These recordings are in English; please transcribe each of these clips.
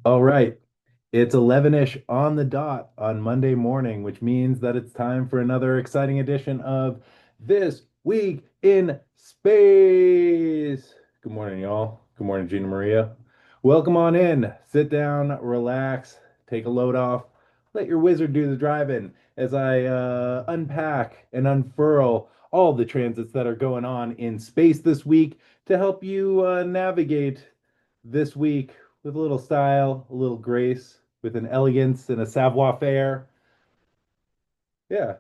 All right. It's 11-ish on the dot on Monday morning, which means that it's time for another exciting edition of This Week in Space. Good morning, y'all. Good morning, Gina Maria. Welcome on in. Sit down, relax, take a load off. Let your wizard do the driving as I unpack and unfurl all the transits that are going on in space this week to help you navigate this week with a little style, a little grace, with an elegance and a savoir-faire. Yeah,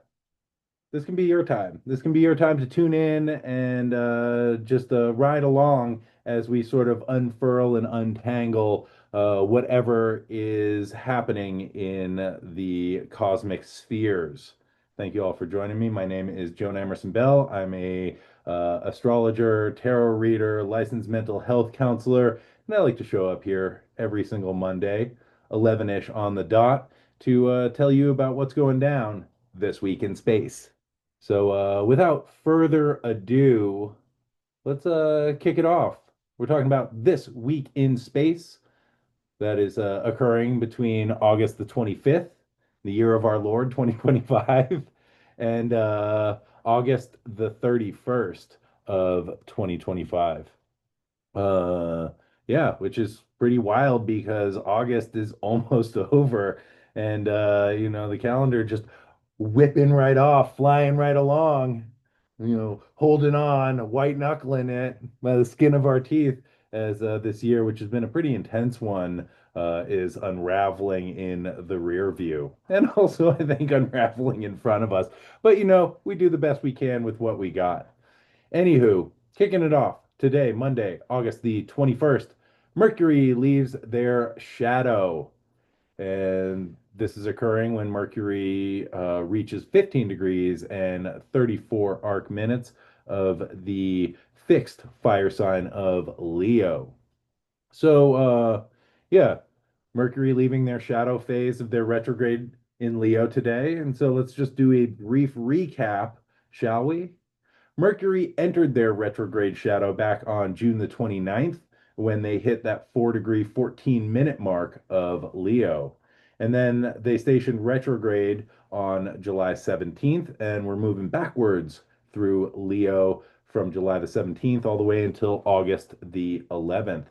this can be your time. This can be your time to tune in and just ride along as we sort of unfurl and untangle whatever is happening in the cosmic spheres. Thank you all for joining me. My name is Joan Emerson Bell. I'm a astrologer, tarot reader, licensed mental health counselor, and I like to show up here every single Monday, 11-ish on the dot, to tell you about what's going down this week in space. So, without further ado, let's kick it off. We're talking about this week in space that is occurring between August the 25th, the year of our Lord 2025, and August the 31st of 2025. Uh, yeah, which is pretty wild because August is almost over, and the calendar just whipping right off, flying right along, holding on, white knuckling it by the skin of our teeth as this year, which has been a pretty intense one, is unraveling in the rear view, and also I think unraveling in front of us. But we do the best we can with what we got. Anywho, kicking it off today, Monday, August the 21st, Mercury leaves their shadow. And this is occurring when Mercury reaches 15 degrees and 34 arc minutes of the fixed fire sign of Leo. So, yeah, Mercury leaving their shadow phase of their retrograde in Leo today. And so let's just do a brief recap, shall we? Mercury entered their retrograde shadow back on June the 29th when they hit that 4-degree, 14-minute mark of Leo. And then they stationed retrograde on July 17th, and we're moving backwards through Leo from July the 17th all the way until August the 11th.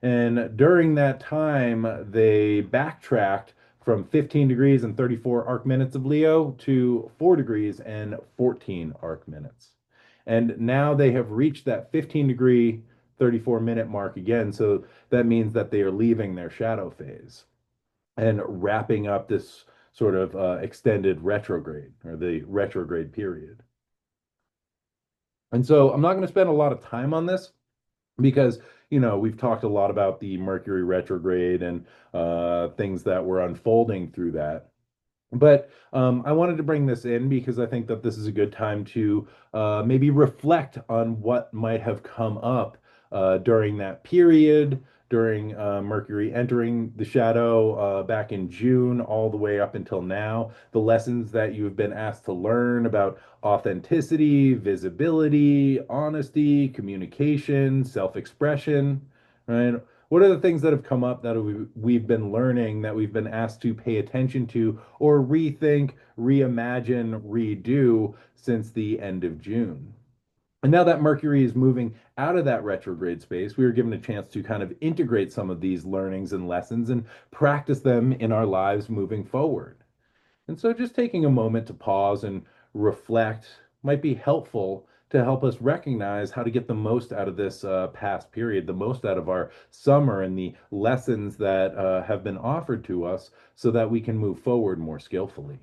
And during that time, they backtracked from 15 degrees and 34 arc minutes of Leo to 4 degrees and 14 arc minutes. And now they have reached that 15-degree, 34-minute mark again. So that means that they are leaving their shadow phase and wrapping up this sort of extended retrograde or the retrograde period. And so I'm not going to spend a lot of time on this because, we've talked a lot about the Mercury retrograde and things that were unfolding through that. But I wanted to bring this in because I think that this is a good time to maybe reflect on what might have come up during that period, during Mercury entering the shadow back in June, all the way up until now. The lessons that you've been asked to learn about authenticity, visibility, honesty, communication, self-expression, right? What are the things that have come up that we've been learning that we've been asked to pay attention to or rethink, reimagine, redo since the end of June? And now that Mercury is moving out of that retrograde space, we were given a chance to kind of integrate some of these learnings and lessons and practice them in our lives moving forward. And so just taking a moment to pause and reflect might be helpful to help us recognize how to get the most out of this past period, the most out of our summer and the lessons that have been offered to us so that we can move forward more skillfully.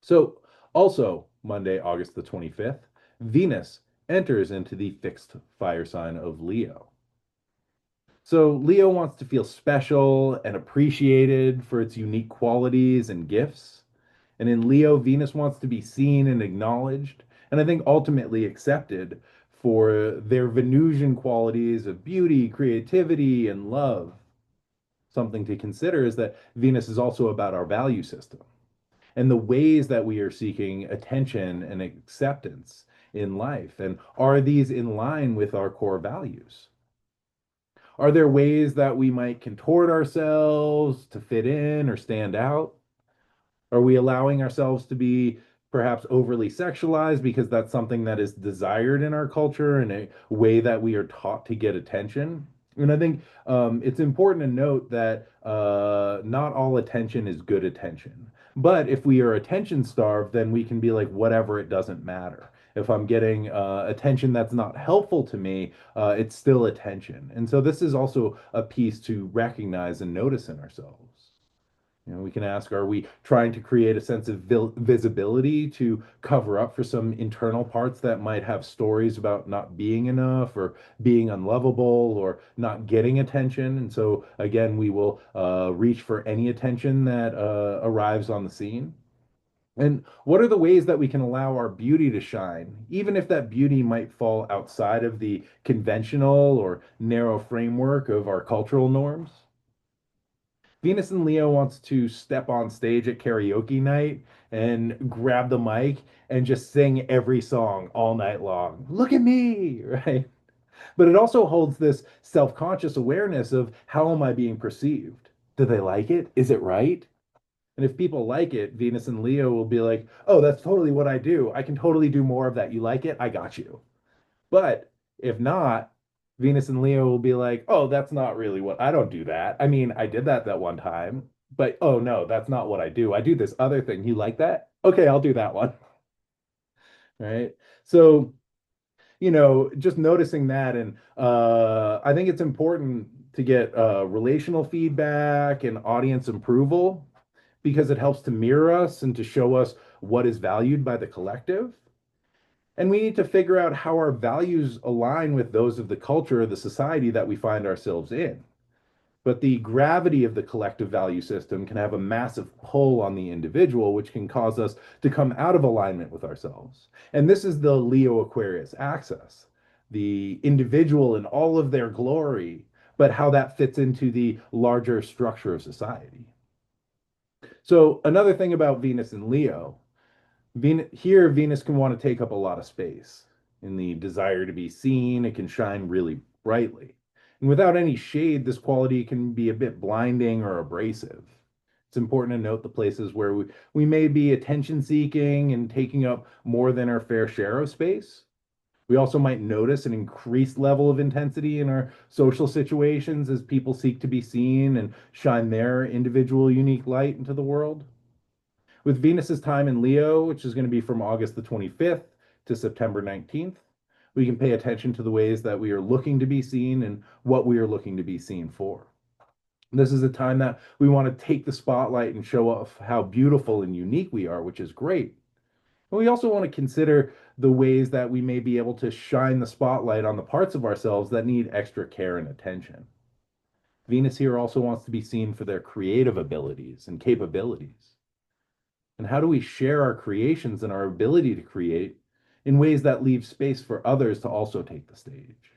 So, also Monday, August the 25th, Venus enters into the fixed fire sign of Leo. So, Leo wants to feel special and appreciated for its unique qualities and gifts. And in Leo, Venus wants to be seen and acknowledged, and I think ultimately accepted for their Venusian qualities of beauty, creativity, and love. Something to consider is that Venus is also about our value system and the ways that we are seeking attention and acceptance in life. And are these in line with our core values? Are there ways that we might contort ourselves to fit in or stand out? Are we allowing ourselves to be perhaps overly sexualized because that's something that is desired in our culture in a way that we are taught to get attention? And I think it's important to note that not all attention is good attention. But if we are attention starved, then we can be like, whatever, it doesn't matter. If I'm getting attention that's not helpful to me, it's still attention. And so this is also a piece to recognize and notice in ourselves. We can ask, are we trying to create a sense of visibility to cover up for some internal parts that might have stories about not being enough or being unlovable or not getting attention? And so, again, we will reach for any attention that arrives on the scene. And what are the ways that we can allow our beauty to shine, even if that beauty might fall outside of the conventional or narrow framework of our cultural norms? Venus and Leo wants to step on stage at karaoke night and grab the mic and just sing every song all night long. Look at me, right? But it also holds this self-conscious awareness of how am I being perceived? Do they like it? Is it right? And if people like it, Venus and Leo will be like, oh, that's totally what I do. I can totally do more of that. You like it? I got you. But if not, Venus and Leo will be like, oh, that's not really what I don't do that. I mean, I did that one time, but oh no, that's not what I do. I do this other thing. You like that? Okay, I'll do that one. Right. So, just noticing that. And I think it's important to get relational feedback and audience approval because it helps to mirror us and to show us what is valued by the collective. And we need to figure out how our values align with those of the culture or the society that we find ourselves in. But the gravity of the collective value system can have a massive pull on the individual, which can cause us to come out of alignment with ourselves. And this is the Leo Aquarius axis, the individual in all of their glory, but how that fits into the larger structure of society. So, another thing about Venus and Leo. Venus can want to take up a lot of space. In the desire to be seen, it can shine really brightly. And without any shade, this quality can be a bit blinding or abrasive. It's important to note the places where we may be attention seeking and taking up more than our fair share of space. We also might notice an increased level of intensity in our social situations as people seek to be seen and shine their individual unique light into the world. With Venus's time in Leo, which is going to be from August the 25th to September 19th, we can pay attention to the ways that we are looking to be seen and what we are looking to be seen for. This is a time that we want to take the spotlight and show off how beautiful and unique we are, which is great. And we also want to consider the ways that we may be able to shine the spotlight on the parts of ourselves that need extra care and attention. Venus here also wants to be seen for their creative abilities and capabilities. And how do we share our creations and our ability to create in ways that leave space for others to also take the stage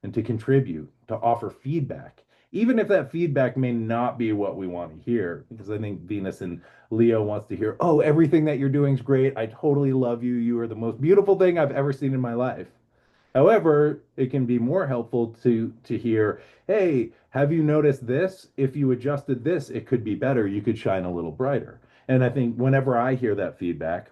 and to contribute, to offer feedback, even if that feedback may not be what we want to hear? Because I think Venus and Leo wants to hear, oh, everything that you're doing is great. I totally love you. You are the most beautiful thing I've ever seen in my life. However, it can be more helpful to hear, hey, have you noticed this? If you adjusted this, it could be better. You could shine a little brighter. And I think whenever I hear that feedback,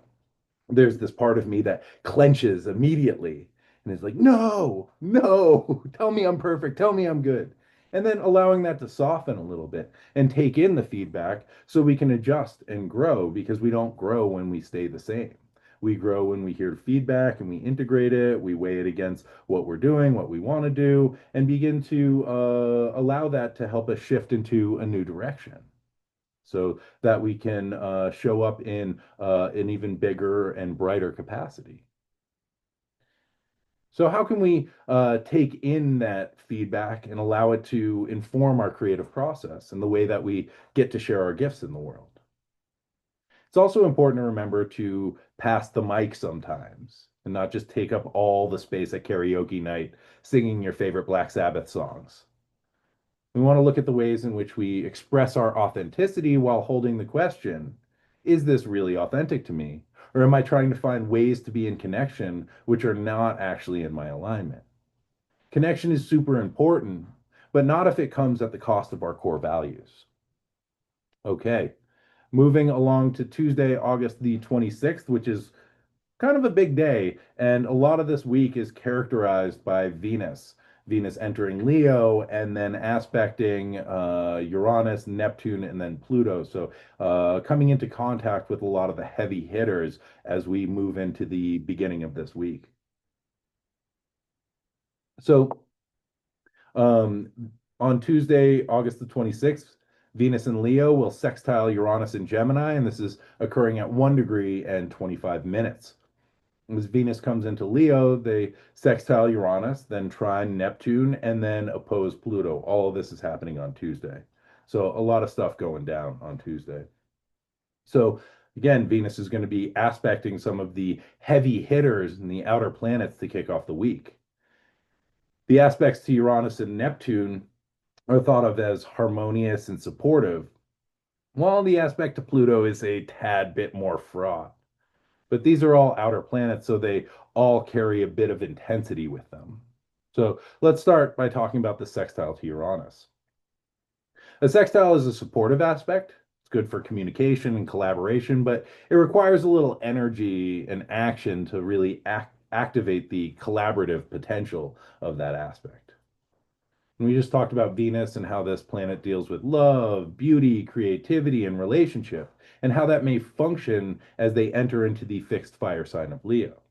there's this part of me that clenches immediately and is like, no, no, tell me I'm perfect, tell me I'm good. And then allowing that to soften a little bit and take in the feedback so we can adjust and grow because we don't grow when we stay the same. We grow when we hear feedback and we integrate it, we weigh it against what we're doing, what we want to do, and begin to allow that to help us shift into a new direction so that we can show up in an even bigger and brighter capacity. So, how can we take in that feedback and allow it to inform our creative process and the way that we get to share our gifts in the world? It's also important to remember to pass the mic sometimes and not just take up all the space at karaoke night singing your favorite Black Sabbath songs. We want to look at the ways in which we express our authenticity while holding the question, is this really authentic to me? Or am I trying to find ways to be in connection which are not actually in my alignment? Connection is super important, but not if it comes at the cost of our core values. Okay, moving along to Tuesday, August the 26th, which is kind of a big day. And a lot of this week is characterized by Venus. Venus entering Leo and then aspecting Uranus, Neptune, and then Pluto. So coming into contact with a lot of the heavy hitters as we move into the beginning of this week. So um, on Tuesday, August the 26th, Venus in Leo will sextile Uranus in Gemini, and this is occurring at 1 degree and 25 minutes. As Venus comes into Leo, they sextile Uranus, then trine Neptune, and then oppose Pluto. All of this is happening on Tuesday. So a lot of stuff going down on Tuesday. So again, Venus is going to be aspecting some of the heavy hitters in the outer planets to kick off the week. The aspects to Uranus and Neptune are thought of as harmonious and supportive, while the aspect to Pluto is a tad bit more fraught. But these are all outer planets, so they all carry a bit of intensity with them. So let's start by talking about the sextile to Uranus. A sextile is a supportive aspect. It's good for communication and collaboration, but it requires a little energy and action to really activate the collaborative potential of that aspect. And we just talked about Venus and how this planet deals with love, beauty, creativity, and relationship, and how that may function as they enter into the fixed fire sign of Leo.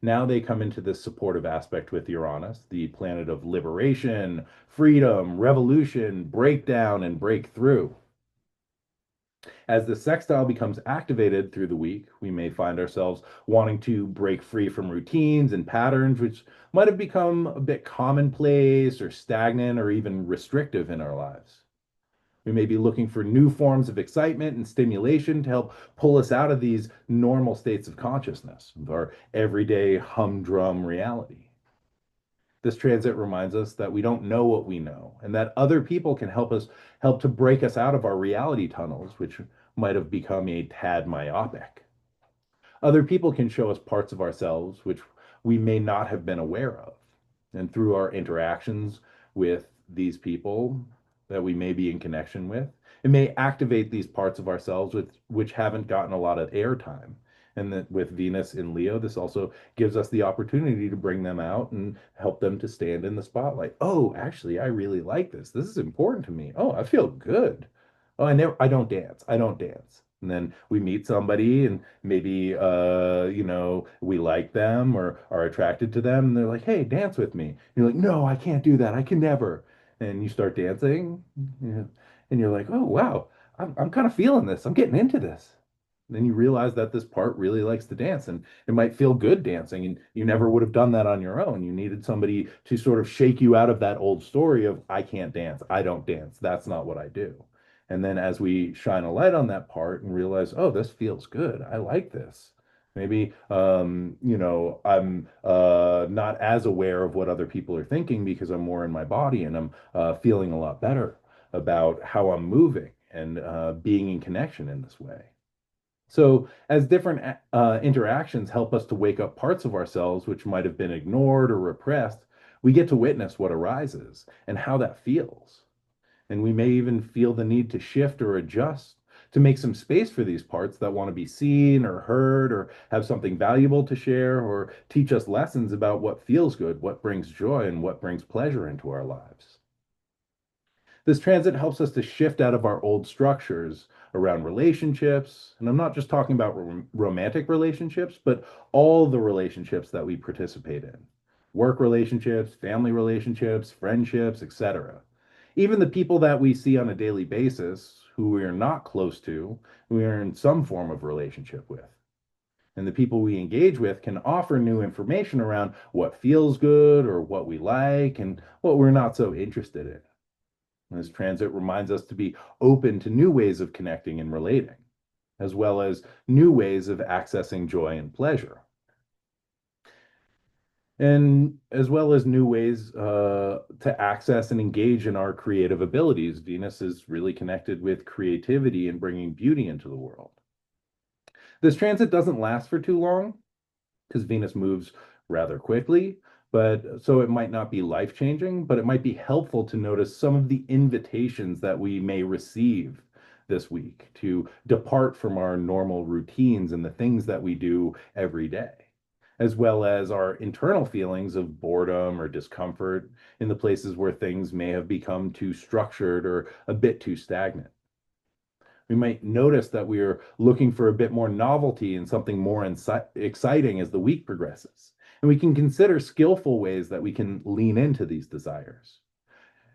Now they come into this supportive aspect with Uranus, the planet of liberation, freedom, revolution, breakdown, and breakthrough. As the sextile becomes activated through the week, we may find ourselves wanting to break free from routines and patterns which might have become a bit commonplace or stagnant or even restrictive in our lives. We may be looking for new forms of excitement and stimulation to help pull us out of these normal states of consciousness, of our everyday humdrum reality. This transit reminds us that we don't know what we know, and that other people can help to break us out of our reality tunnels, which might have become a tad myopic. Other people can show us parts of ourselves which we may not have been aware of. And through our interactions with these people that we may be in connection with, it may activate these parts of ourselves which haven't gotten a lot of airtime. And that with Venus in Leo, this also gives us the opportunity to bring them out and help them to stand in the spotlight. Oh, actually, I really like this. This is important to me. Oh, I feel good. Oh, I don't dance. I don't dance. And then we meet somebody and maybe we like them or are attracted to them and they're like, "Hey, dance with me." And you're like, "No, I can't do that. I can never." And you start dancing, you know, and you're like, "Oh, wow. I'm kind of feeling this. I'm getting into this." And then you realize that this part really likes to dance and it might feel good dancing and you never would have done that on your own. You needed somebody to sort of shake you out of that old story of I can't dance. I don't dance. That's not what I do. And then as we shine a light on that part and realize, oh, this feels good. I like this. Maybe, I'm not as aware of what other people are thinking because I'm more in my body and I'm feeling a lot better about how I'm moving and being in connection in this way. So, as different interactions help us to wake up parts of ourselves which might have been ignored or repressed, we get to witness what arises and how that feels. And we may even feel the need to shift or adjust to make some space for these parts that want to be seen or heard or have something valuable to share or teach us lessons about what feels good, what brings joy, and what brings pleasure into our lives. This transit helps us to shift out of our old structures around relationships. And I'm not just talking about romantic relationships, but all the relationships that we participate in: work relationships, family relationships, friendships, etc. Even the people that we see on a daily basis who we are not close to, we are in some form of relationship with. And the people we engage with can offer new information around what feels good or what we like and what we're not so interested in. This transit reminds us to be open to new ways of connecting and relating, as well as new ways of accessing joy and pleasure, and as well as new ways to access and engage in our creative abilities. Venus is really connected with creativity and bringing beauty into the world. This transit doesn't last for too long because Venus moves rather quickly, But so it might not be life-changing, but it might be helpful to notice some of the invitations that we may receive this week to depart from our normal routines and the things that we do every day, as well as our internal feelings of boredom or discomfort in the places where things may have become too structured or a bit too stagnant. We might notice that we are looking for a bit more novelty and something more exciting as the week progresses. And we can consider skillful ways that we can lean into these desires.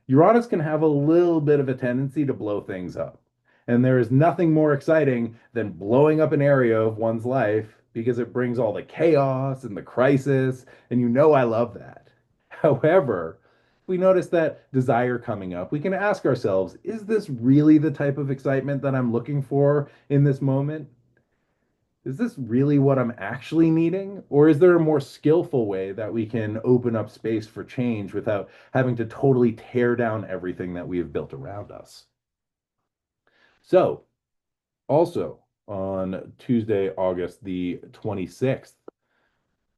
Uranus can have a little bit of a tendency to blow things up. And there is nothing more exciting than blowing up an area of one's life because it brings all the chaos and the crisis. And you know I love that. However, if we notice that desire coming up, we can ask ourselves, is this really the type of excitement that I'm looking for in this moment? Is this really what I'm actually needing? Or is there a more skillful way that we can open up space for change without having to totally tear down everything that we have built around us? So, also on Tuesday, August the 26th,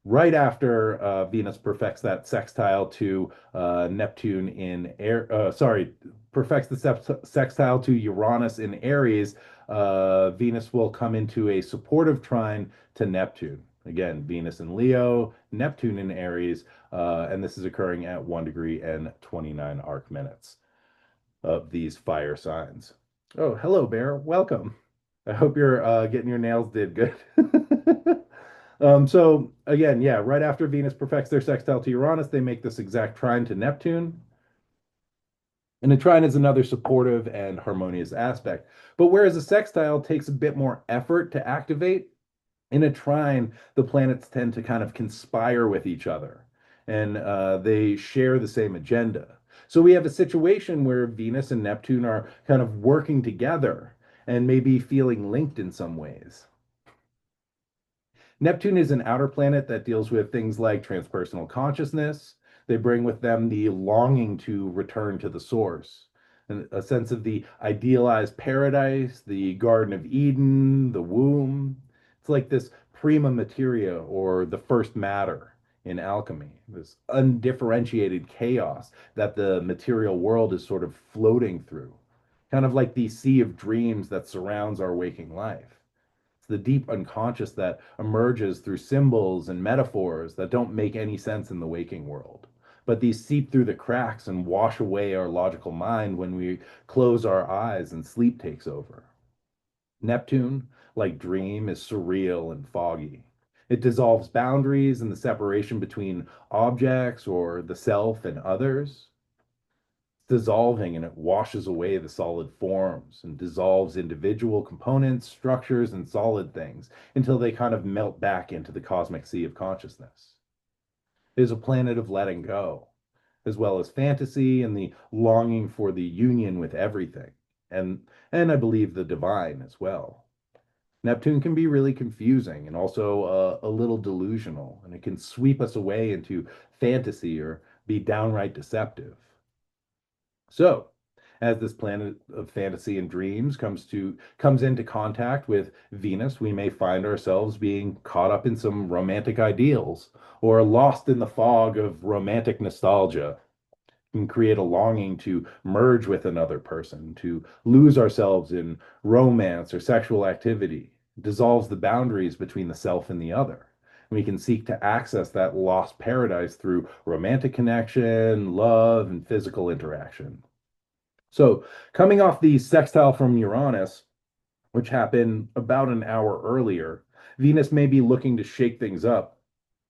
right after Venus perfects that sextile to Neptune in air, sorry, perfects the sextile to Uranus in Aries, Venus will come into a supportive trine to Neptune. Again, Venus in Leo, Neptune in Aries, and this is occurring at 1 degree and 29 arc minutes of these fire signs. Oh, hello, Bear. Welcome. I hope you're getting your nails did good. So again, yeah, right after Venus perfects their sextile to Uranus, they make this exact trine to Neptune. And a trine is another supportive and harmonious aspect. But whereas a sextile takes a bit more effort to activate, in a trine, the planets tend to kind of conspire with each other and they share the same agenda. So we have a situation where Venus and Neptune are kind of working together and maybe feeling linked in some ways. Neptune is an outer planet that deals with things like transpersonal consciousness. They bring with them the longing to return to the source, and a sense of the idealized paradise, the Garden of Eden, the womb. It's like this prima materia or the first matter in alchemy, this undifferentiated chaos that the material world is sort of floating through, kind of like the sea of dreams that surrounds our waking life. It's the deep unconscious that emerges through symbols and metaphors that don't make any sense in the waking world. But these seep through the cracks and wash away our logical mind when we close our eyes and sleep takes over. Neptune, like dream, is surreal and foggy. It dissolves boundaries and the separation between objects or the self and others, dissolving and it washes away the solid forms and dissolves individual components, structures, and solid things until they kind of melt back into the cosmic sea of consciousness. It is a planet of letting go, as well as fantasy and the longing for the union with everything, and I believe the divine as well. Neptune can be really confusing and also a little delusional, and it can sweep us away into fantasy or be downright deceptive. So, as this planet of fantasy and dreams comes into contact with Venus, we may find ourselves being caught up in some romantic ideals or lost in the fog of romantic nostalgia and create a longing to merge with another person, to lose ourselves in romance or sexual activity, dissolves the boundaries between the self and the other. We can seek to access that lost paradise through romantic connection, love, and physical interaction. So, coming off the sextile from Uranus, which happened about an hour earlier, Venus may be looking to shake things up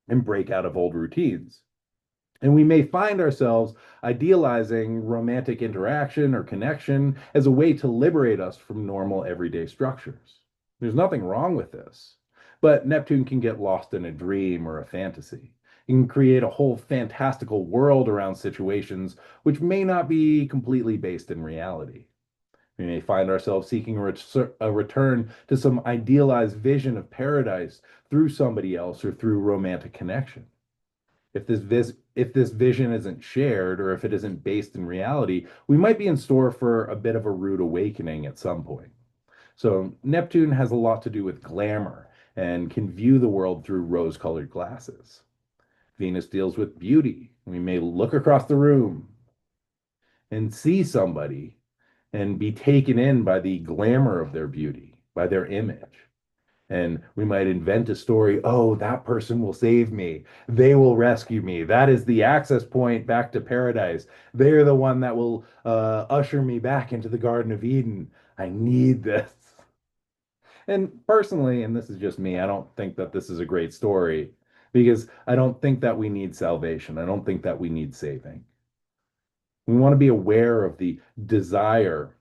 and break out of old routines. And we may find ourselves idealizing romantic interaction or connection as a way to liberate us from normal everyday structures. There's nothing wrong with this, but Neptune can get lost in a dream or a fantasy. It can create a whole fantastical world around situations which may not be completely based in reality. We may find ourselves seeking a return to some idealized vision of paradise through somebody else or through romantic connection. If this vision isn't shared or if it isn't based in reality, we might be in store for a bit of a rude awakening at some point. So Neptune has a lot to do with glamour and can view the world through rose-colored glasses. Venus deals with beauty. We may look across the room and see somebody and be taken in by the glamour of their beauty, by their image. And we might invent a story. Oh, that person will save me. They will rescue me. That is the access point back to paradise. They're the one that will usher me back into the Garden of Eden. I need this. And personally, and this is just me, I don't think that this is a great story because I don't think that we need salvation. I don't think that we need saving. We want to be aware of the desire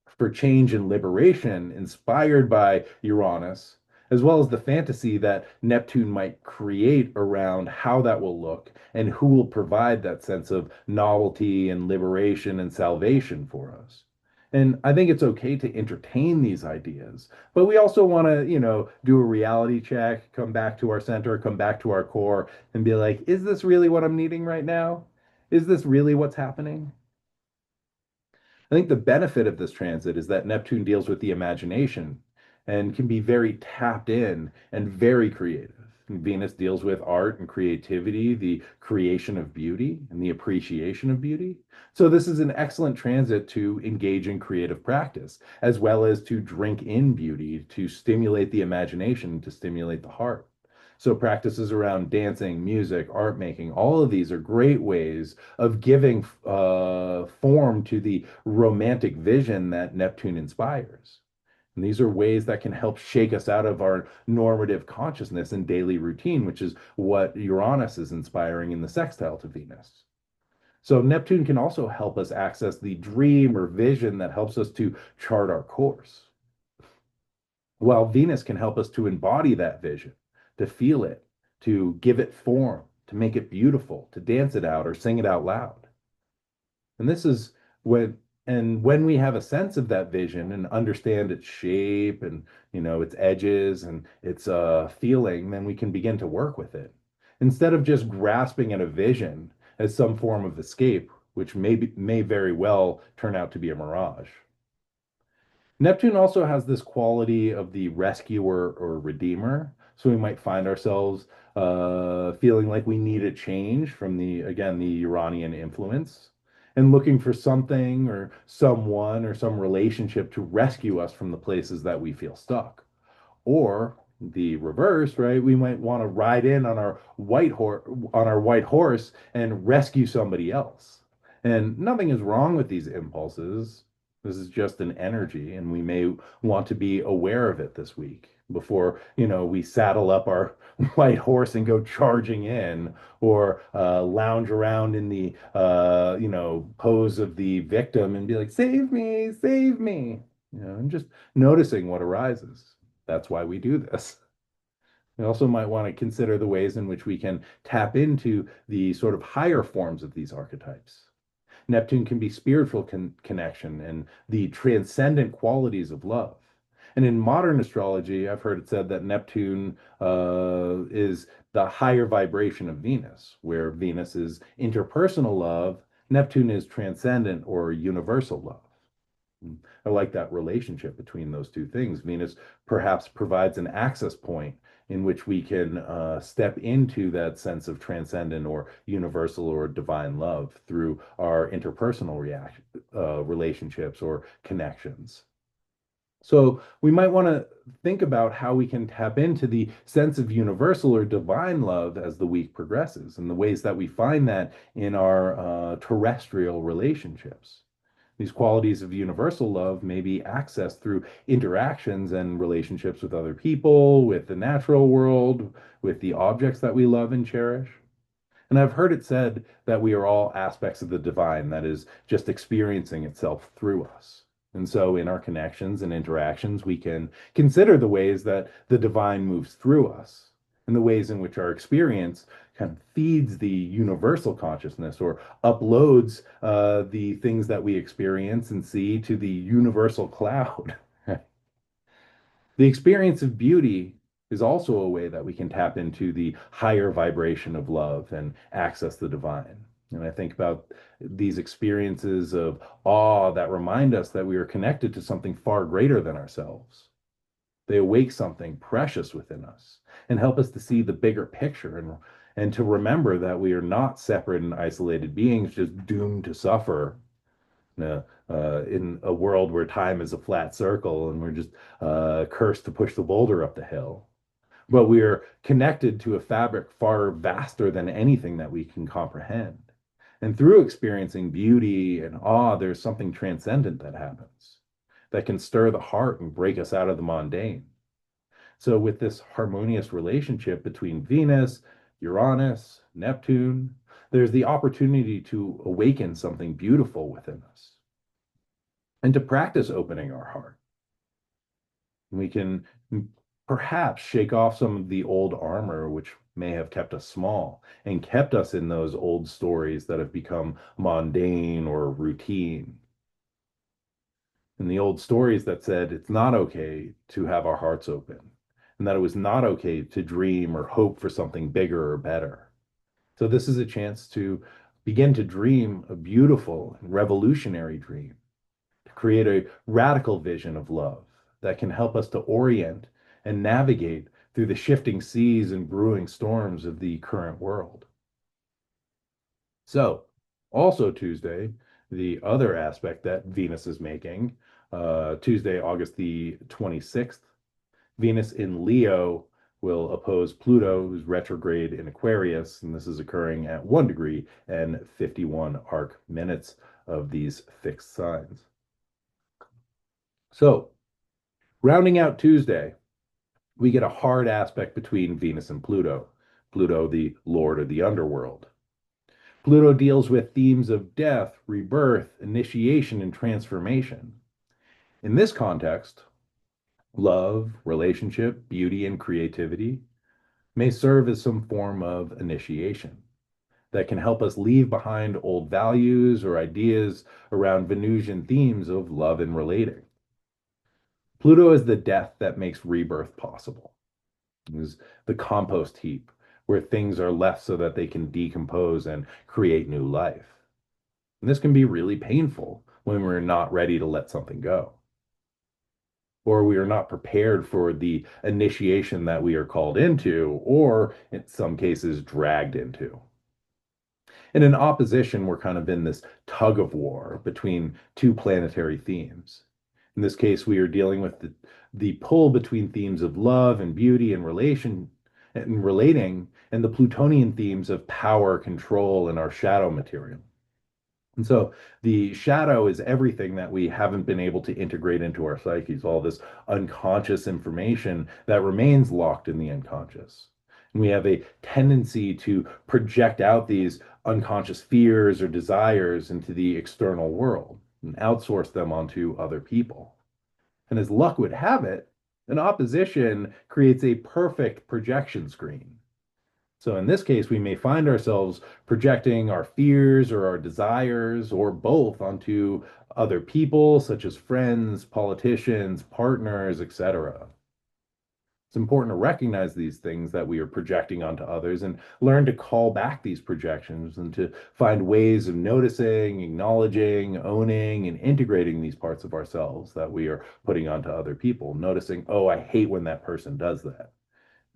for change and liberation inspired by Uranus, as well as the fantasy that Neptune might create around how that will look and who will provide that sense of novelty and liberation and salvation for us. And I think it's okay to entertain these ideas, but we also want to, do a reality check, come back to our center, come back to our core, and be like, is this really what I'm needing right now? Is this really what's happening? I think the benefit of this transit is that Neptune deals with the imagination and can be very tapped in and very creative. And Venus deals with art and creativity, the creation of beauty and the appreciation of beauty. So, this is an excellent transit to engage in creative practice, as well as to drink in beauty, to stimulate the imagination, to stimulate the heart. So, practices around dancing, music, art making, all of these are great ways of giving form to the romantic vision that Neptune inspires. And these are ways that can help shake us out of our normative consciousness and daily routine, which is what Uranus is inspiring in the sextile to Venus. So, Neptune can also help us access the dream or vision that helps us to chart our course, while Venus can help us to embody that vision, to feel it, to give it form, to make it beautiful, to dance it out or sing it out loud. And this is when when we have a sense of that vision and understand its shape and its edges and its feeling, then we can begin to work with it instead of just grasping at a vision as some form of escape, which may very well turn out to be a mirage. Neptune also has this quality of the rescuer or redeemer. So we might find ourselves feeling like we need a change from again, the Uranian influence and looking for something or someone or some relationship to rescue us from the places that we feel stuck. Or the reverse, right? We might want to ride in on our white horse and rescue somebody else. And nothing is wrong with these impulses. This is just an energy, and we may want to be aware of it this week before, we saddle up our white horse and go charging in, or lounge around in the, pose of the victim and be like, save me, and just noticing what arises. That's why we do this. We also might want to consider the ways in which we can tap into the sort of higher forms of these archetypes. Neptune can be spiritual connection and the transcendent qualities of love. And in modern astrology, I've heard it said that Neptune is the higher vibration of Venus, where Venus is interpersonal love, Neptune is transcendent or universal love. I like that relationship between those two things. Venus perhaps provides an access point in which we can step into that sense of transcendent or universal or divine love through our interpersonal relationships or connections. So we might want to think about how we can tap into the sense of universal or divine love as the week progresses and the ways that we find that in our terrestrial relationships. These qualities of universal love may be accessed through interactions and relationships with other people, with the natural world, with the objects that we love and cherish. And I've heard it said that we are all aspects of the divine that is just experiencing itself through us. And so in our connections and interactions, we can consider the ways that the divine moves through us and the ways in which our experience kind of feeds the universal consciousness or uploads the things that we experience and see to the universal cloud. The experience of beauty is also a way that we can tap into the higher vibration of love and access the divine. And I think about these experiences of awe that remind us that we are connected to something far greater than ourselves. They awake something precious within us and help us to see the bigger picture and to remember that we are not separate and isolated beings just doomed to suffer in a world where time is a flat circle and we're just cursed to push the boulder up the hill. But we are connected to a fabric far vaster than anything that we can comprehend. And through experiencing beauty and awe, there's something transcendent that happens that can stir the heart and break us out of the mundane. So, with this harmonious relationship between Venus, Uranus, Neptune, there's the opportunity to awaken something beautiful within us and to practice opening our heart. We can perhaps shake off some of the old armor which may have kept us small and kept us in those old stories that have become mundane or routine. And the old stories that said it's not okay to have our hearts open and that it was not okay to dream or hope for something bigger or better. So, this is a chance to begin to dream a beautiful and revolutionary dream, to create a radical vision of love that can help us to orient and navigate through the shifting seas and brewing storms of the current world. So, also Tuesday, the other aspect that Venus is making, Tuesday, August the 26th, Venus in Leo will oppose Pluto, who's retrograde in Aquarius, and this is occurring at 1 degree and 51 arc minutes of these fixed signs. So, rounding out Tuesday, we get a hard aspect between Venus and Pluto. Pluto, the lord of the underworld. Pluto deals with themes of death, rebirth, initiation, and transformation. In this context, love, relationship, beauty, and creativity may serve as some form of initiation that can help us leave behind old values or ideas around Venusian themes of love and relating. Pluto is the death that makes rebirth possible. It is the compost heap where things are left so that they can decompose and create new life. And this can be really painful when we're not ready to let something go, or we are not prepared for the initiation that we are called into, or in some cases, dragged into. And in opposition, we're kind of in this tug of war between two planetary themes. In this case, we are dealing with the pull between themes of love and beauty and relation and relating, and the Plutonian themes of power, control, and our shadow material. And so the shadow is everything that we haven't been able to integrate into our psyches, all this unconscious information that remains locked in the unconscious. And we have a tendency to project out these unconscious fears or desires into the external world and outsource them onto other people. And as luck would have it, an opposition creates a perfect projection screen. So in this case, we may find ourselves projecting our fears or our desires or both onto other people, such as friends, politicians, partners, etc. It's important to recognize these things that we are projecting onto others and learn to call back these projections and to find ways of noticing, acknowledging, owning, and integrating these parts of ourselves that we are putting onto other people. Noticing, oh, I hate when that person does that.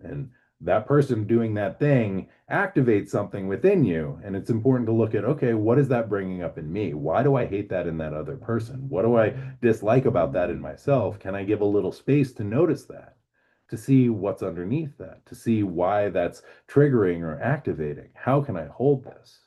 And that person doing that thing activates something within you. And it's important to look at, okay, what is that bringing up in me? Why do I hate that in that other person? What do I dislike about that in myself? Can I give a little space to notice that, to see what's underneath that, to see why that's triggering or activating? How can I hold this?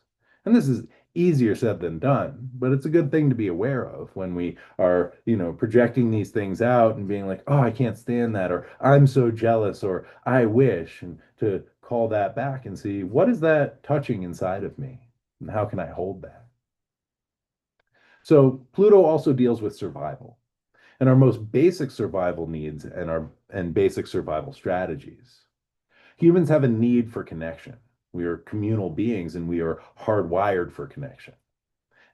And this is easier said than done, but it's a good thing to be aware of when we are, projecting these things out and being like, oh, I can't stand that, or I'm so jealous, or I wish, and to call that back and see what is that touching inside of me and how can I hold that? So Pluto also deals with survival and our most basic survival needs and basic survival strategies. Humans have a need for connection. We are communal beings and we are hardwired for connection.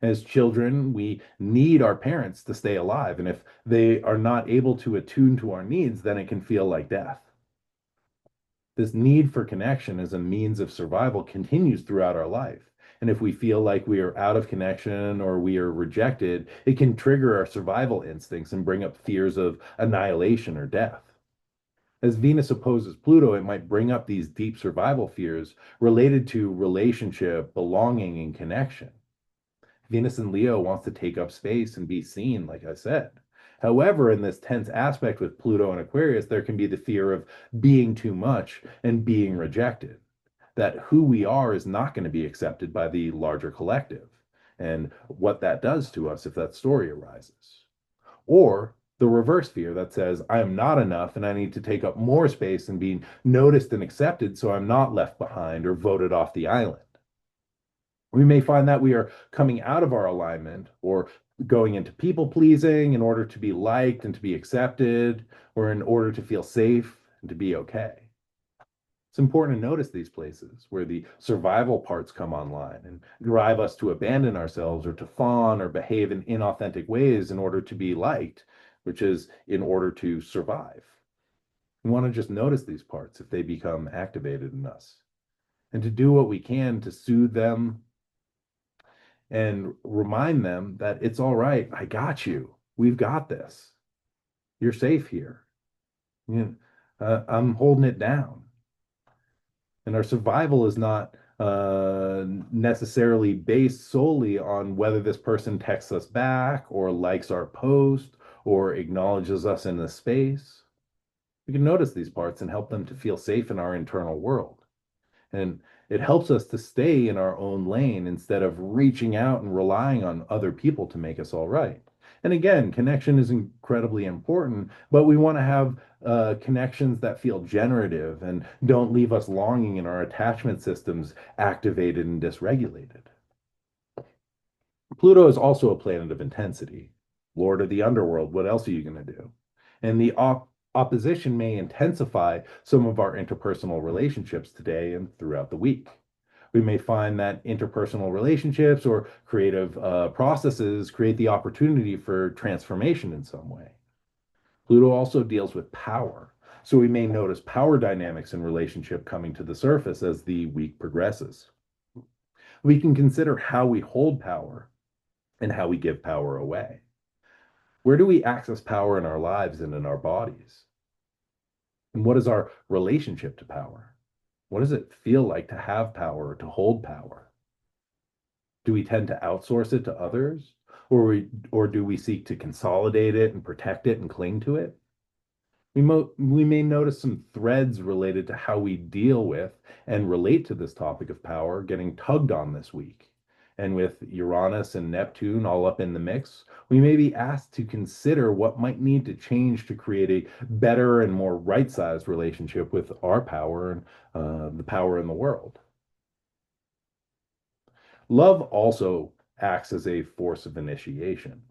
As children, we need our parents to stay alive. And if they are not able to attune to our needs, then it can feel like death. This need for connection as a means of survival continues throughout our life. And if we feel like we are out of connection or we are rejected, it can trigger our survival instincts and bring up fears of annihilation or death. As Venus opposes Pluto, it might bring up these deep survival fears related to relationship, belonging, and connection. Venus in Leo wants to take up space and be seen, like I said. However, in this tense aspect with Pluto and Aquarius, there can be the fear of being too much and being rejected, that who we are is not going to be accepted by the larger collective, and what that does to us if that story arises. Or the reverse fear that says, I am not enough and I need to take up more space and be noticed and accepted so I'm not left behind or voted off the island. We may find that we are coming out of our alignment or going into people pleasing in order to be liked and to be accepted, or in order to feel safe and to be okay. It's important to notice these places where the survival parts come online and drive us to abandon ourselves or to fawn or behave in inauthentic ways in order to be liked, which is in order to survive. We want to just notice these parts if they become activated in us and to do what we can to soothe them and remind them that it's all right. I got you. We've got this. You're safe here. You I'm holding it down. And our survival is not necessarily based solely on whether this person texts us back or likes our post or acknowledges us in the space. We can notice these parts and help them to feel safe in our internal world. And it helps us to stay in our own lane instead of reaching out and relying on other people to make us all right. And again, connection is incredibly important, but we want to have connections that feel generative and don't leave us longing in our attachment systems activated and dysregulated. Pluto is also a planet of intensity. Lord of the underworld, what else are you going to do? And the opposition may intensify some of our interpersonal relationships today and throughout the week. We may find that interpersonal relationships or creative processes create the opportunity for transformation in some way. Pluto also deals with power. So we may notice power dynamics in relationship coming to the surface as the week progresses. We can consider how we hold power and how we give power away. Where do we access power in our lives and in our bodies? And what is our relationship to power? What does it feel like to have power or to hold power? Do we tend to outsource it to others? Or do we seek to consolidate it and protect it and cling to it? We may notice some threads related to how we deal with and relate to this topic of power getting tugged on this week. And with Uranus and Neptune all up in the mix, we may be asked to consider what might need to change to create a better and more right-sized relationship with our power and the power in the world. Love also acts as a force of initiation.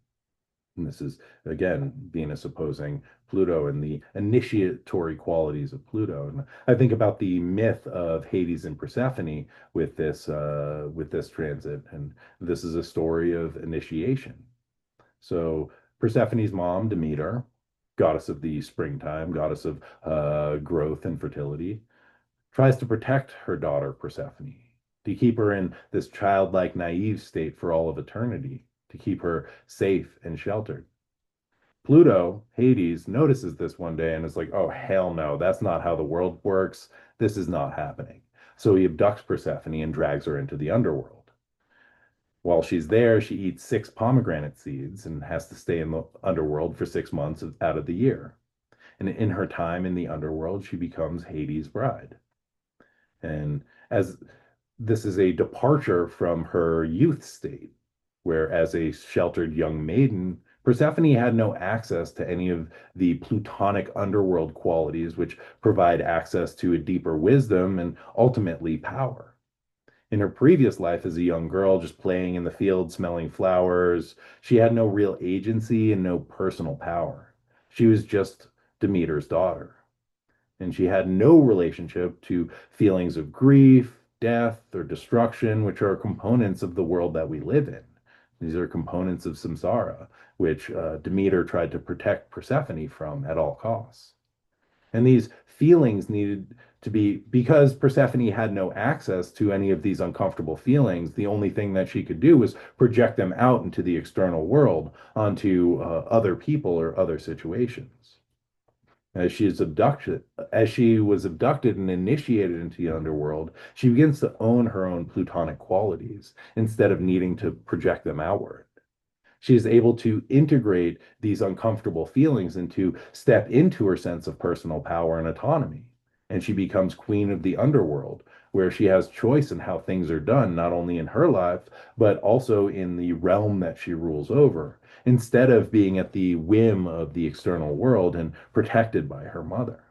And this is, again, Venus opposing Pluto and the initiatory qualities of Pluto. And I think about the myth of Hades and Persephone with this transit. And this is a story of initiation. So Persephone's mom, Demeter, goddess of the springtime, goddess of growth and fertility, tries to protect her daughter Persephone, to keep her in this childlike, naive state for all of eternity, to keep her safe and sheltered. Pluto, Hades, notices this one day and is like, oh, hell no, that's not how the world works. This is not happening. So he abducts Persephone and drags her into the underworld. While she's there, she eats 6 pomegranate seeds and has to stay in the underworld for 6 months out of the year. And in her time in the underworld, she becomes Hades' bride. And as this is a departure from her youth state, where as a sheltered young maiden, Persephone had no access to any of the plutonic underworld qualities which provide access to a deeper wisdom and ultimately power. In her previous life as a young girl, just playing in the field, smelling flowers, she had no real agency and no personal power. She was just Demeter's daughter. And she had no relationship to feelings of grief, death, or destruction, which are components of the world that we live in. These are components of samsara, which Demeter tried to protect Persephone from at all costs. And these feelings needed to be, because Persephone had no access to any of these uncomfortable feelings, the only thing that she could do was project them out into the external world, onto other people or other situations. As she was abducted and initiated into the underworld, she begins to own her own plutonic qualities instead of needing to project them outward. She is able to integrate these uncomfortable feelings and to step into her sense of personal power and autonomy. And she becomes queen of the underworld, where she has choice in how things are done, not only in her life, but also in the realm that she rules over, instead of being at the whim of the external world and protected by her mother.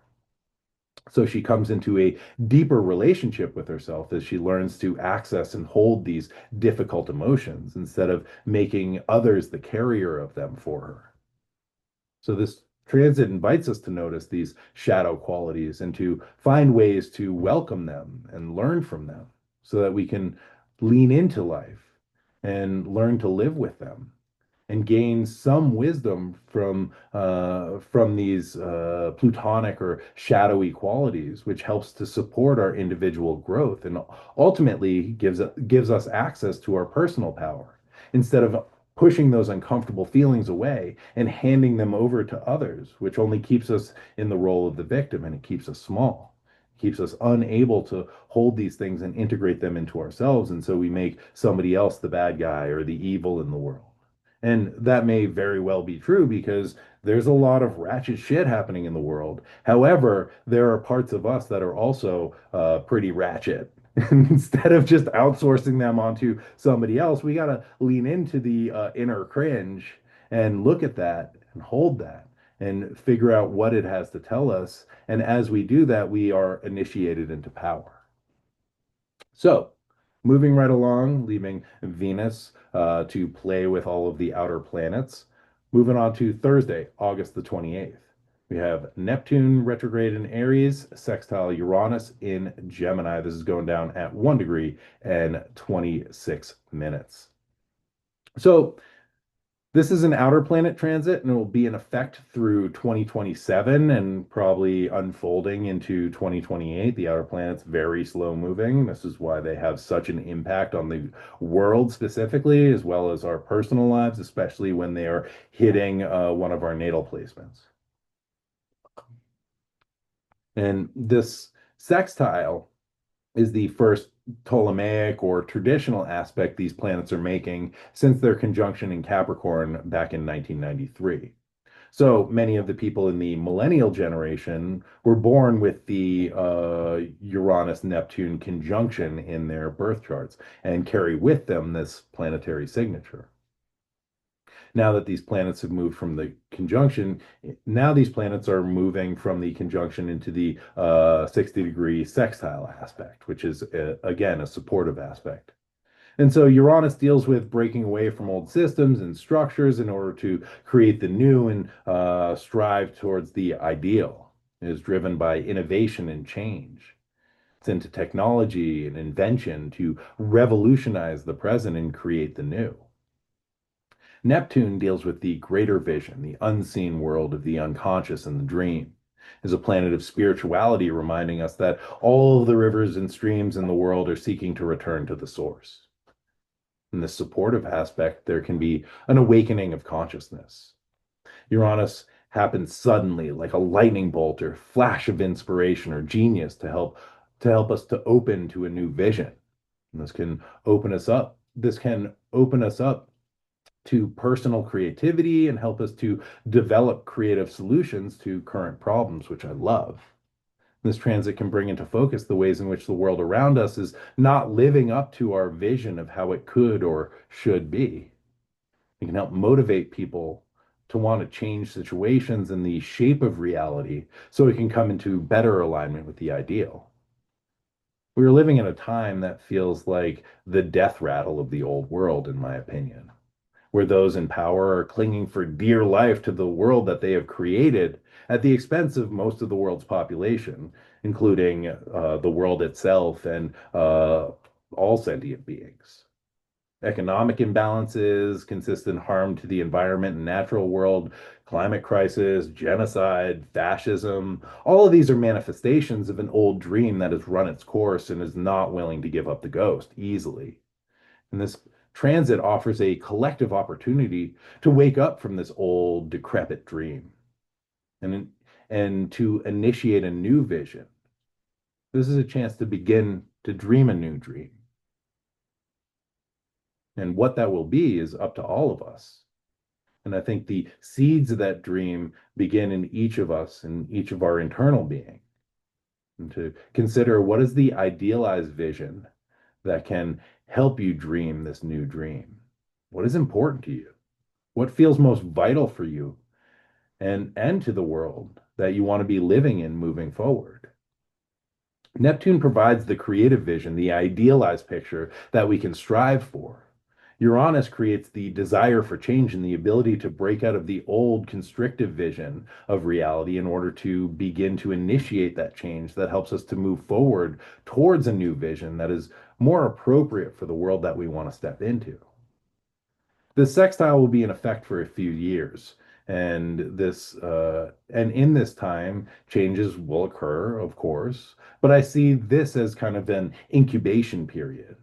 So she comes into a deeper relationship with herself as she learns to access and hold these difficult emotions instead of making others the carrier of them for her. So this transit invites us to notice these shadow qualities and to find ways to welcome them and learn from them so that we can lean into life and learn to live with them and gain some wisdom from these plutonic or shadowy qualities, which helps to support our individual growth and ultimately gives us access to our personal power instead of pushing those uncomfortable feelings away and handing them over to others, which only keeps us in the role of the victim and it keeps us small. It keeps us unable to hold these things and integrate them into ourselves. And so we make somebody else the bad guy or the evil in the world. And that may very well be true because there's a lot of ratchet shit happening in the world. However, there are parts of us that are also pretty ratchet. Instead of just outsourcing them onto somebody else, we got to lean into the inner cringe and look at that and hold that and figure out what it has to tell us. And as we do that, we are initiated into power. So, moving right along, leaving Venus to play with all of the outer planets. Moving on to Thursday, August the 28th. We have Neptune retrograde in Aries, sextile Uranus in Gemini. This is going down at 1 degree and 26 minutes. So, this is an outer planet transit and it will be in effect through 2027 and probably unfolding into 2028. The outer planet's very slow moving. This is why they have such an impact on the world specifically, as well as our personal lives, especially when they are hitting one of our natal placements. And this sextile is the first Ptolemaic or traditional aspect these planets are making since their conjunction in Capricorn back in 1993. So many of the people in the millennial generation were born with the Uranus Neptune conjunction in their birth charts and carry with them this planetary signature. Now that these planets have moved from the conjunction, now these planets are moving from the conjunction into the 60-degree sextile aspect, which is, again, a supportive aspect. And so Uranus deals with breaking away from old systems and structures in order to create the new and strive towards the ideal. It is driven by innovation and change. It's into technology and invention to revolutionize the present and create the new. Neptune deals with the greater vision, the unseen world of the unconscious and the dream. Is a planet of spirituality, reminding us that all of the rivers and streams in the world are seeking to return to the source. In the supportive aspect, there can be an awakening of consciousness. Uranus happens suddenly, like a lightning bolt or flash of inspiration or genius to help us to open to a new vision. And this can open us up. This can open us up to personal creativity and help us to develop creative solutions to current problems, which I love. This transit can bring into focus the ways in which the world around us is not living up to our vision of how it could or should be. It can help motivate people to want to change situations and the shape of reality so it can come into better alignment with the ideal. We are living in a time that feels like the death rattle of the old world, in my opinion, where those in power are clinging for dear life to the world that they have created at the expense of most of the world's population, including the world itself and all sentient beings. Economic imbalances, consistent harm to the environment and natural world, climate crisis, genocide, fascism, all of these are manifestations of an old dream that has run its course and is not willing to give up the ghost easily. And this transit offers a collective opportunity to wake up from this old, decrepit dream. And and to initiate a new vision. This is a chance to begin to dream a new dream. And what that will be is up to all of us. And I think the seeds of that dream begin in each of us, in each of our internal being. And to consider what is the idealized vision that can help you dream this new dream? What is important to you? What feels most vital for you and to the world that you want to be living in moving forward? Neptune provides the creative vision, the idealized picture that we can strive for. Uranus creates the desire for change and the ability to break out of the old constrictive vision of reality in order to begin to initiate that change that helps us to move forward towards a new vision that is more appropriate for the world that we want to step into. The sextile will be in effect for a few years, and in this time, changes will occur, of course. But I see this as kind of an incubation period.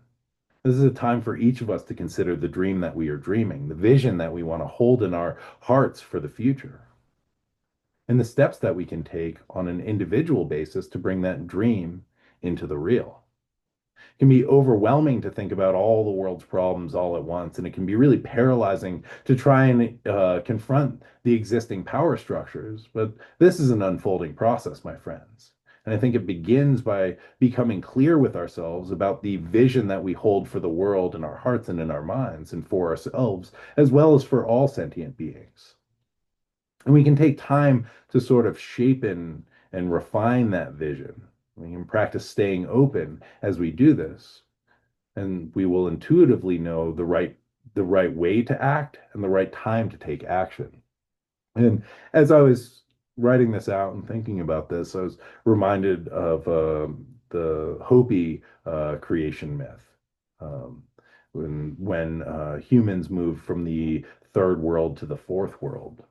This is a time for each of us to consider the dream that we are dreaming, the vision that we want to hold in our hearts for the future, and the steps that we can take on an individual basis to bring that dream into the real. Can be overwhelming to think about all the world's problems all at once, and it can be really paralyzing to try and confront the existing power structures. But this is an unfolding process, my friends. And I think it begins by becoming clear with ourselves about the vision that we hold for the world in our hearts and in our minds, and for ourselves, as well as for all sentient beings. And we can take time to sort of shape and refine that vision. We can practice staying open as we do this, and we will intuitively know the right way to act and the right time to take action. And as I was writing this out and thinking about this, I was reminded of the Hopi creation myth. Um, when humans moved from the third world to the fourth world.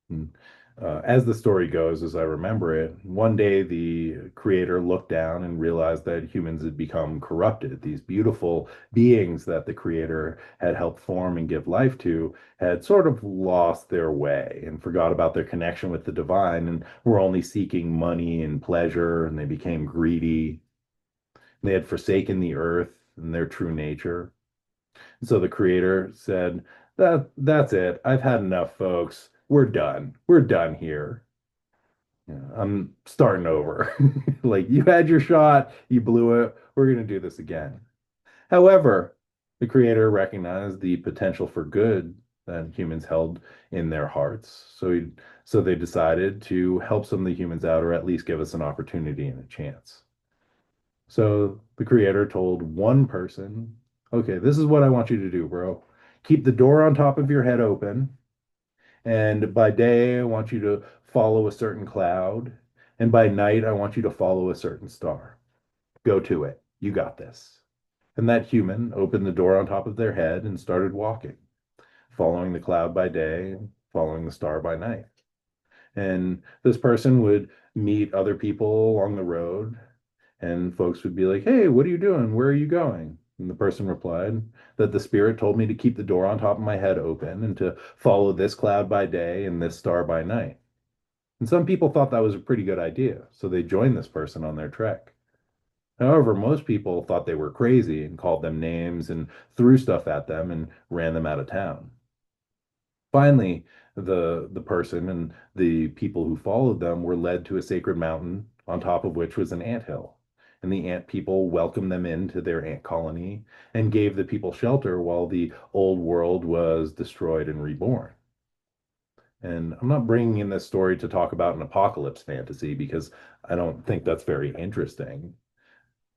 And, as the story goes, as I remember it, one day the creator looked down and realized that humans had become corrupted. These beautiful beings that the creator had helped form and give life to had sort of lost their way and forgot about their connection with the divine and were only seeking money and pleasure, and they became greedy. They had forsaken the earth and their true nature. And so the creator said, that's it. I've had enough, folks. We're done. We're done here. Yeah, I'm starting over. Like, you had your shot, you blew it. We're going to do this again. However, the creator recognized the potential for good that humans held in their hearts. So they decided to help some of the humans out, or at least give us an opportunity and a chance. So the creator told one person, okay, this is what I want you to do, bro. Keep the door on top of your head open. And by day, I want you to follow a certain cloud. And by night, I want you to follow a certain star. Go to it. You got this. And that human opened the door on top of their head and started walking, following the cloud by day, following the star by night. And this person would meet other people along the road, and folks would be like, hey, what are you doing? Where are you going? And the person replied that the spirit told me to keep the door on top of my head open and to follow this cloud by day and this star by night. And some people thought that was a pretty good idea, so they joined this person on their trek. However, most people thought they were crazy and called them names and threw stuff at them and ran them out of town. Finally, the person and the people who followed them were led to a sacred mountain on top of which was an anthill. And the ant people welcomed them into their ant colony and gave the people shelter while the old world was destroyed and reborn. And I'm not bringing in this story to talk about an apocalypse fantasy because I don't think that's very interesting,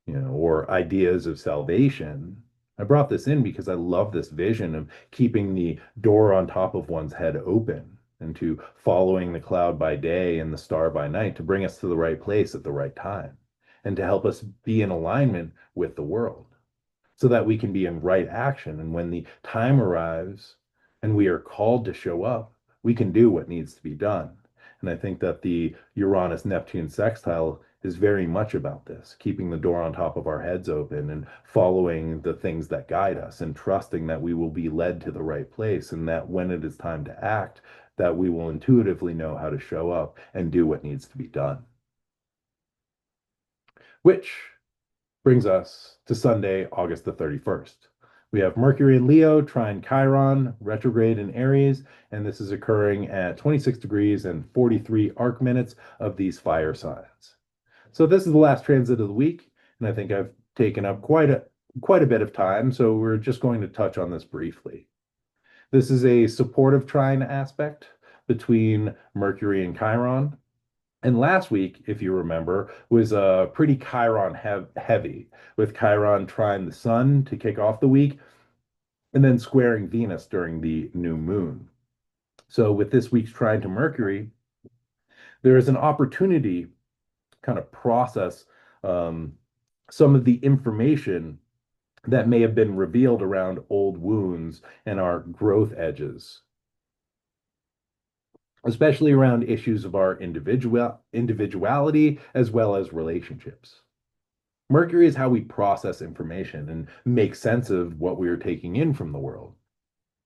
or ideas of salvation. I brought this in because I love this vision of keeping the door on top of one's head open and to following the cloud by day and the star by night to bring us to the right place at the right time and to help us be in alignment with the world so that we can be in right action. And when the time arrives and we are called to show up, we can do what needs to be done. And I think that the Uranus Neptune sextile is very much about this, keeping the door on top of our heads open and following the things that guide us and trusting that we will be led to the right place and that when it is time to act, that we will intuitively know how to show up and do what needs to be done. Which brings us to Sunday, August the 31st. We have Mercury in Leo, trine Chiron, retrograde in Aries, and this is occurring at 26 degrees and 43 arc minutes of these fire signs. So this is the last transit of the week, and I think I've taken up quite a bit of time, so we're just going to touch on this briefly. This is a supportive trine aspect between Mercury and Chiron. And last week, if you remember, was pretty Chiron heavy, with Chiron trine the sun to kick off the week, and then squaring Venus during the new moon. So with this week's trine to Mercury, there is an opportunity to kind of process um, some of the information that may have been revealed around old wounds and our growth edges, especially around issues of our individuality as well as relationships. Mercury is how we process information and make sense of what we are taking in from the world.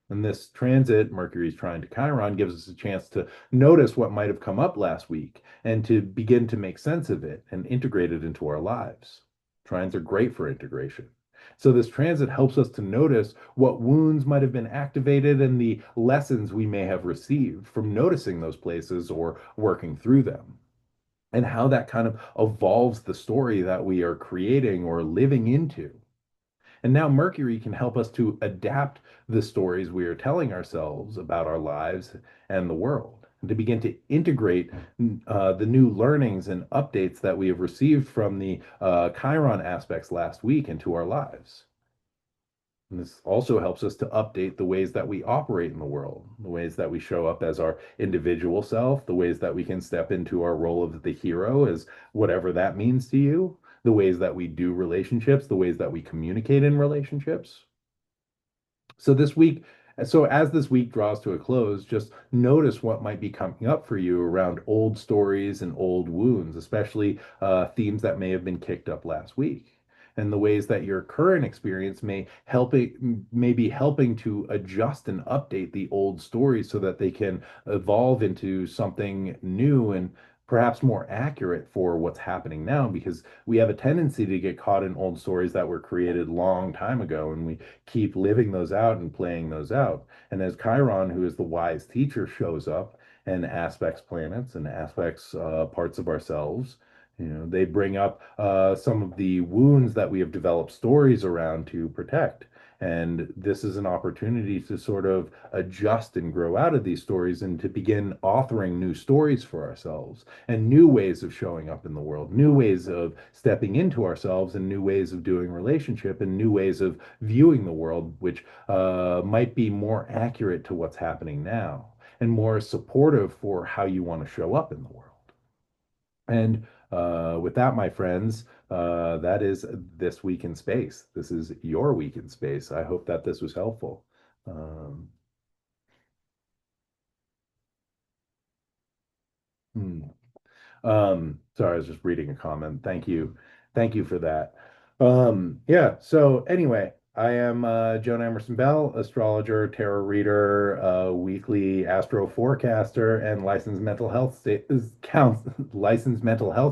And this transit, Mercury's trine to Chiron, gives us a chance to notice what might have come up last week and to begin to make sense of it and integrate it into our lives. Trines are great for integration. So this transit helps us to notice what wounds might have been activated and the lessons we may have received from noticing those places or working through them, and how that kind of evolves the story that we are creating or living into. And now Mercury can help us to adapt the stories we are telling ourselves about our lives and the world, and to begin to integrate the new learnings and updates that we have received from the Chiron aspects last week into our lives. And this also helps us to update the ways that we operate in the world, the ways that we show up as our individual self, the ways that we can step into our role of the hero, as whatever that means to you, the ways that we do relationships, the ways that we communicate in relationships. So this week, so as this week draws to a close, just notice what might be coming up for you around old stories and old wounds, especially themes that may have been kicked up last week, and the ways that your current experience may be helping to adjust and update the old stories so that they can evolve into something new and perhaps more accurate for what's happening now, because we have a tendency to get caught in old stories that were created long time ago, and we keep living those out and playing those out. And as Chiron, who is the wise teacher, shows up and aspects planets and aspects parts of ourselves, they bring up some of the wounds that we have developed stories around to protect. And this is an opportunity to sort of adjust and grow out of these stories and to begin authoring new stories for ourselves and new ways of showing up in the world, new ways of stepping into ourselves, and new ways of doing relationship, and new ways of viewing the world, which might be more accurate to what's happening now and more supportive for how you want to show up in the world. And with that, my friends, that is this week in space. This is your week in space. I hope that this was helpful. Um, hmm. Sorry, I was just reading a comment. Thank you. Thank you for that. Yeah, so anyway, I am Joan Emerson Bell, astrologer, tarot reader, weekly astro forecaster, and licensed mental health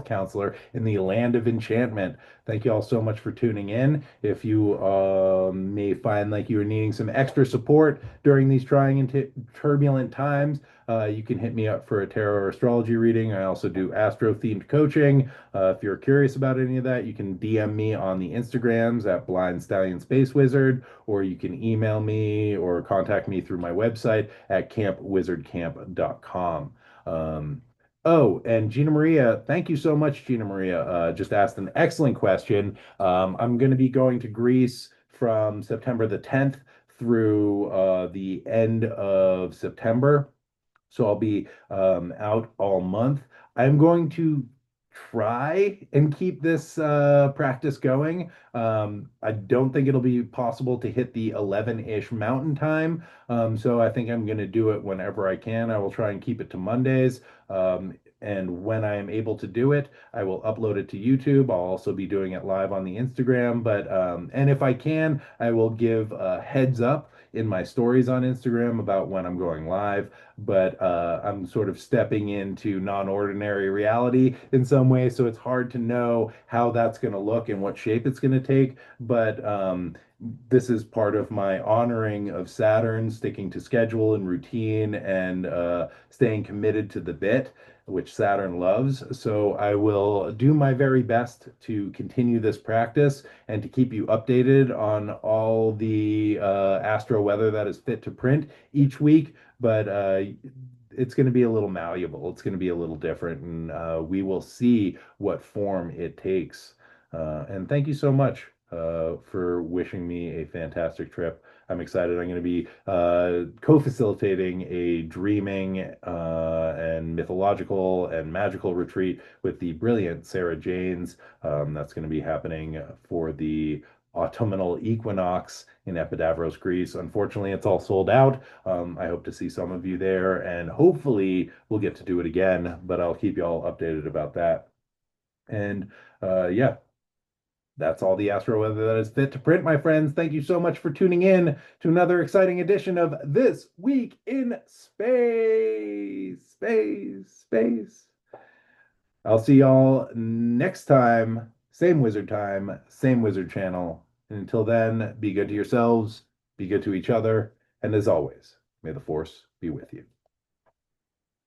counselor in the land of enchantment. Thank you all so much for tuning in. If you may find like you are needing some extra support during these trying and turbulent times, you can hit me up for a tarot or astrology reading. I also do astro themed coaching. If you're curious about any of that, you can DM me on the Instagrams at Blind Stallion Space Wizard, or you can email me or contact me through my website at campwizardcamp.com. Oh, and Gina Maria, thank you so much, Gina Maria. Just asked an excellent question. I'm going to be going to Greece from September the 10th through the end of September. So I'll be out all month. I'm going to try and keep this practice going. I don't think it'll be possible to hit the 11-ish mountain time. So I think I'm going to do it whenever I can. I will try and keep it to Mondays. And when I am able to do it, I will upload it to YouTube. I'll also be doing it live on the Instagram. And if I can, I will give a heads up in my stories on Instagram about when I'm going live, but I'm sort of stepping into non-ordinary reality in some way, so it's hard to know how that's going to look and what shape it's going to take. But this is part of my honoring of Saturn, sticking to schedule and routine and staying committed to the bit, which Saturn loves. So I will do my very best to continue this practice and to keep you updated on all the astro weather that is fit to print each week. But it's going to be a little malleable. It's going to be a little different, and we will see what form it takes. And thank you so much for wishing me a fantastic trip. I'm excited. I'm going to be co-facilitating a dreaming and mythological and magical retreat with the brilliant Sarah Janes. That's going to be happening for the autumnal equinox in Epidavros, Greece. Unfortunately, it's all sold out. I hope to see some of you there, and hopefully we'll get to do it again, but I'll keep you all updated about that. And yeah, that's all the astro weather that is fit to print, my friends. Thank you so much for tuning in to another exciting edition of This Week in Space. Space. I'll see y'all next time. Same wizard time, same wizard channel. And until then, be good to yourselves, be good to each other, and as always, may the force be with you.